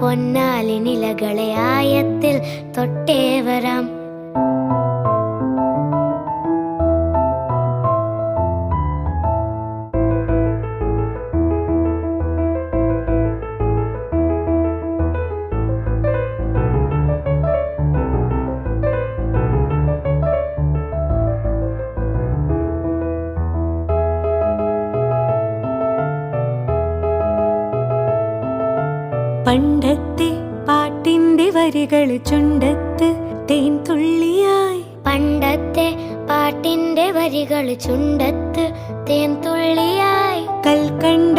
പൊന്നാലിനിലകളെ ആയത്തിൽ തൊട്ടേ വരാം. പണ്ടത്തെ പാട്ടിന്റെ വരികൾ ചുണ്ടത്ത് തേൻ തുള്ളിയായി. പണ്ടത്തെ പാട്ടിന്റെ വരികൾ ചുണ്ടത്ത് തേൻ തുള്ളിയായി. കൽക്കണ്ട